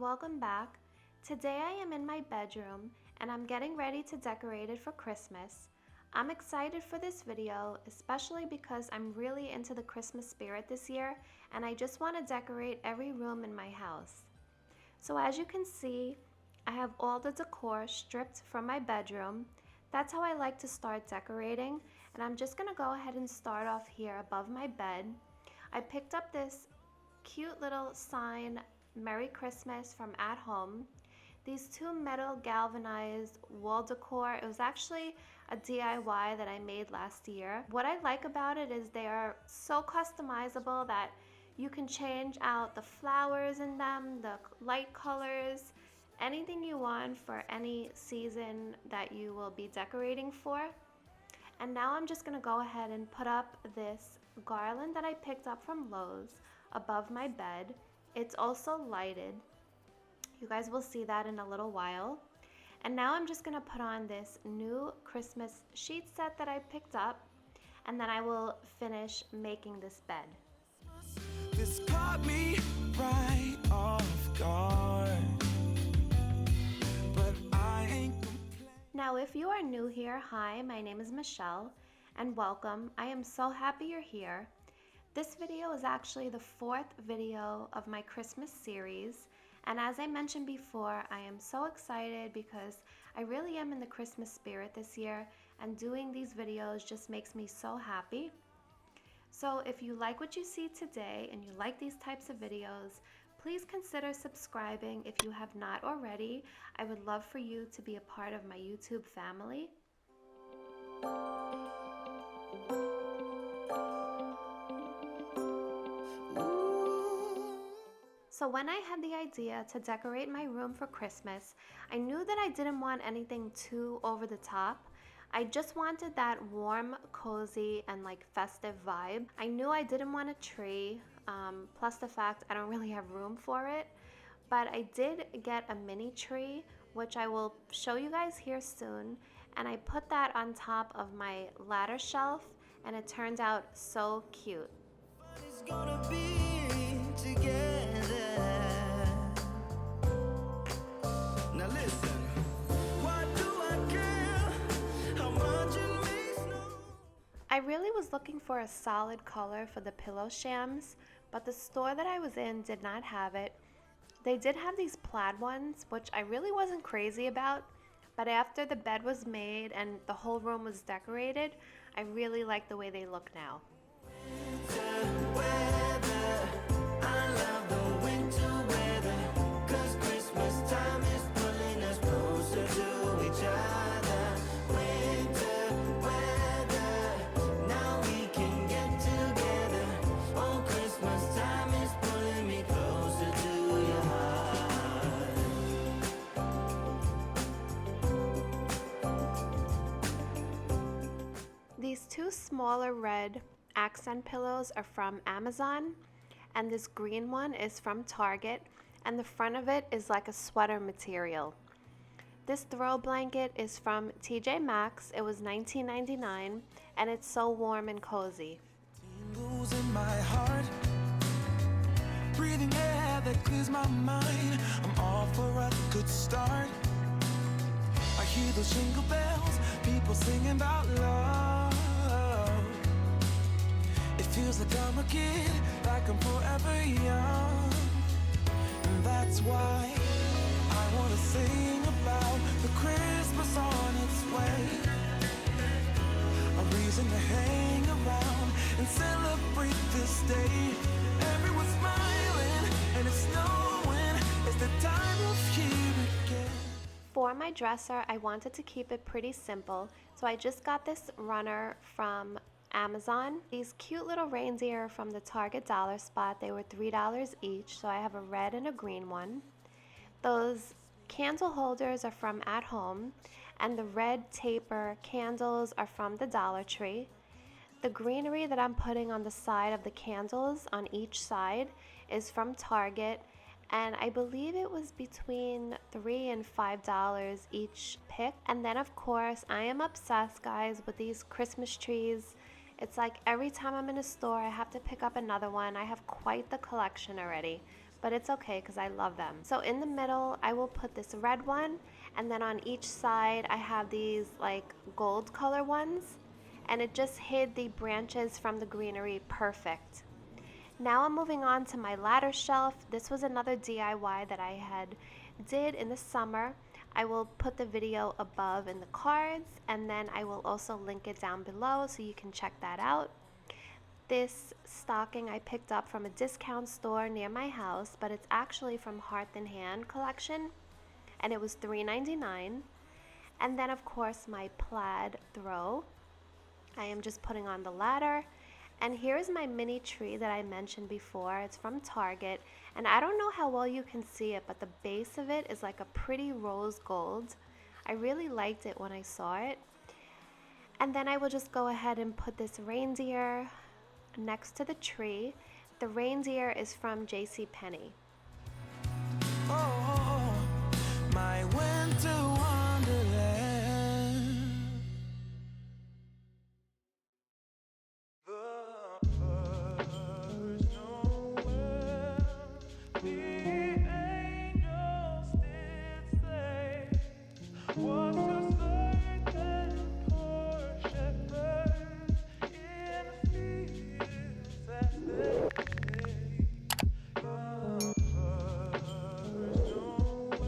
welcome back. Today I am in my bedroom and I'm getting ready to decorate it for Christmas. I'm excited for this video, especially because I'm really into the Christmas spirit this year and I just want to decorate every room in my house. So as you can see, I have all the decor stripped from my bedroom. That's how I like to start decorating, and I'm just gonna go ahead and start off here above my bed. I picked up this cute little sign, Merry Christmas, from At Home. These two metal galvanized wall decor, it was actually a DIY that I made last year. What I like about it is they are so customizable that you can change out the flowers in them, the light colors, anything you want for any season that you will be decorating for. And now I'm just gonna go ahead and put up this garland that I picked up from Lowe's above my bed. It's also lighted. You guys will see that in a little while. And now I'm just gonna put on this new Christmas sheet set that I picked up, and then I will finish making this bed. This caught me right off guard. Now, if you are new here, hi, my name is Michelle, and welcome. I am so happy you're here. This video is actually the fourth video of my Christmas series, and as I mentioned before, I am so excited because I really am in the Christmas spirit this year, and doing these videos just makes me so happy. So if you like what you see today and you like these types of videos, please consider subscribing if you have not already. I would love for you to be a part of my YouTube family. So when I had the idea to decorate my room for Christmas, I knew that I didn't want anything too over the top. I just wanted that warm, cozy, and like festive vibe. I knew I didn't want a tree, plus the fact I don't really have room for it. But I did get a mini tree, which I will show you guys here soon. And I put that on top of my ladder shelf, and it turned out so cute. It's gonna be together. Now listen. I really was looking for a solid color for the pillow shams, but the store that I was in did not have it. They did have these plaid ones, which I really wasn't crazy about, but after the bed was made and the whole room was decorated, I really like the way they look now. These two smaller red accent pillows are from Amazon, and this green one is from Target, and the front of it is like a sweater material. This throw blanket is from TJ Maxx. It was $19.99, and it's so warm and cozy. Losing my heart, breathing air that clears my mind. I'm all for a good start. I hear those jingle bells, people singing about love. It feels like I'm a kid, like I'm forever young. And that's why I want to sing about the Christmas on its way. A reason to hang around and celebrate this day. Everyone's smiling and it's snowing. It's the time of year again. For my dresser, I wanted to keep it pretty simple, so I just got this runner from Amazon. These cute little reindeer from the Target dollar spot, they were $3 each, so I have a red and a green one. Those candle holders are from At Home, and the red taper candles are from the Dollar Tree. The greenery that I'm putting on the side of the candles on each side is from Target, and I believe it was between $3 and $5 each pick. And then of course I am obsessed, guys, with these Christmas trees. It's like every time I'm in a store I have to pick up another one. I have quite the collection already, but it's okay because I love them. So in the middle, I will put this red one, and then on each side, I have these like gold color ones, and it just hid the branches from the greenery perfect. Now I'm moving on to my ladder shelf. This was another DIY that I did in the summer. I will put the video above in the cards, and then I will also link it down below so you can check that out. This stocking I picked up from a discount store near my house, but it's actually from Hearth and Hand collection, and it was $3.99. And then of course my plaid throw. I am just putting on the ladder. And here is my mini tree that I mentioned before. It's from Target, and I don't know how well you can see it, but the base of it is like a pretty rose gold. I really liked it when I saw it. And then I will just go ahead and put this reindeer next to the tree. The reindeer is from JCPenney. Oh, my winter wonderland. The first Noel, the angels did say, was to certain poor shepherds in the fields as they lay. The first Noel, the angels did say,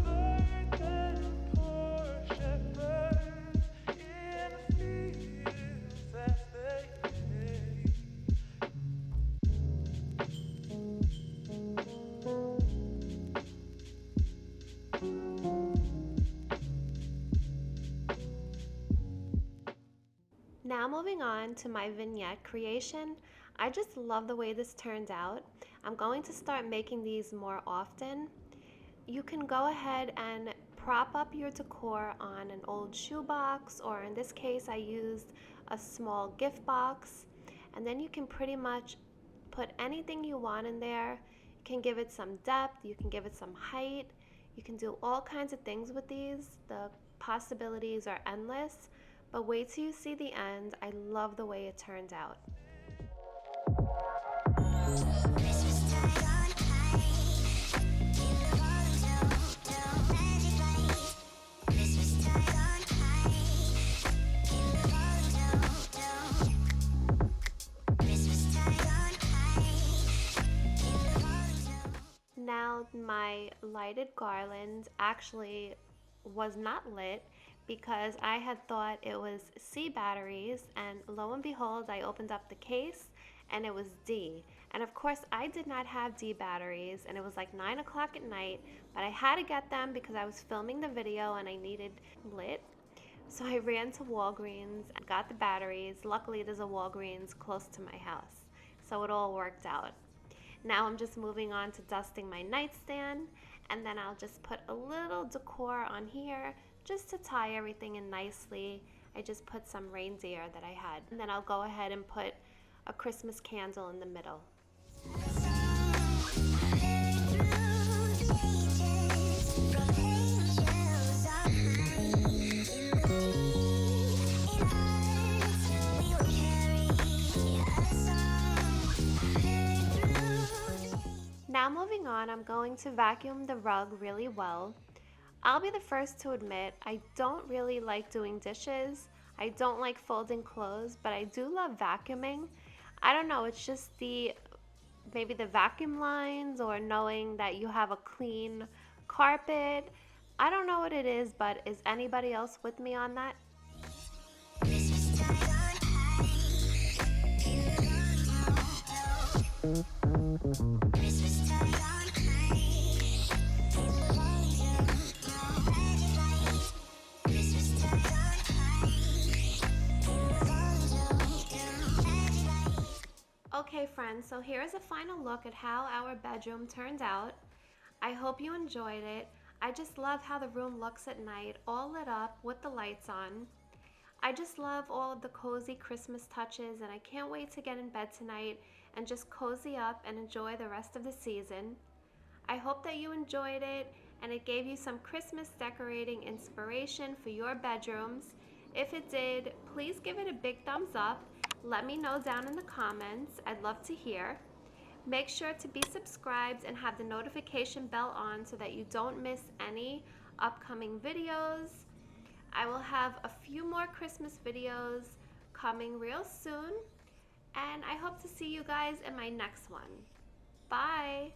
was to certain poor shepherds in the fields as they lay. Now moving on to my vignette creation. I just love the way this turned out. I'm going to start making these more often. You can go ahead and prop up your decor on an old shoebox, or in this case I used a small gift box, and then you can pretty much put anything you want in there. You can give it some depth, you can give it some height, you can do all kinds of things with these. The possibilities are endless, but wait till you see the end. I love the way it turned out. Now my lighted garland actually was not lit because I had thought it was C batteries, and lo and behold I opened up the case and it was D. And of course I did not have D batteries, and it was like 9 o'clock at night, but I had to get them because I was filming the video and I needed lit. So I ran to Walgreens and got the batteries. Luckily there's a Walgreens close to my house, so it all worked out. Now I'm just moving on to dusting my nightstand, and then I'll just put a little decor on here just to tie everything in nicely. I just put some reindeer that I had, and then I'll go ahead and put a Christmas candle in the middle. Now moving on, I'm going to vacuum the rug really well. I'll be the first to admit I don't really like doing dishes. I don't like folding clothes, but I do love vacuuming. I don't know, it's just maybe the vacuum lines, or knowing that you have a clean carpet. I don't know what it is, but is anybody else with me on that? Okay friends, so here's a final look at how our bedroom turned out. I hope you enjoyed it. I just love how the room looks at night, all lit up with the lights on. I just love all of the cozy Christmas touches, and I can't wait to get in bed tonight and just cozy up and enjoy the rest of the season. I hope that you enjoyed it and it gave you some Christmas decorating inspiration for your bedrooms. If it did, please give it a big thumbs up. Let me know down in the comments. I'd love to hear. Make sure to be subscribed and have the notification bell on so that you don't miss any upcoming videos. I will have a few more Christmas videos coming real soon, and I hope to see you guys in my next one. Bye!